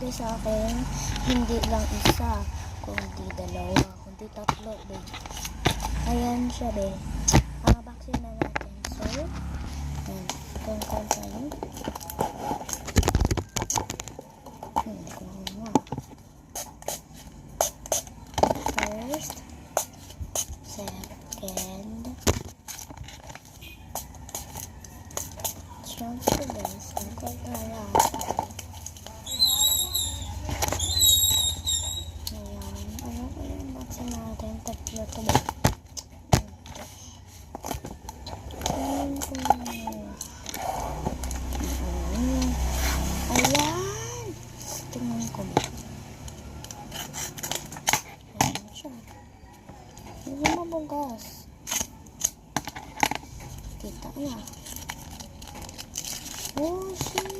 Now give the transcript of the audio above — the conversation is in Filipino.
sabi sa akin, hindi lang isa, kundi dalawa, kundi tatlo, be. Ayan siya, be. Baksin na natin. So, yan. Kung tayo. First, second, syempre, guys. Kung tayo. Baksin natin, tatlo to ba? Ayan! Tingnan ko ba? Ayan siya. Hindi mabugas. Kita na. Oh, shit!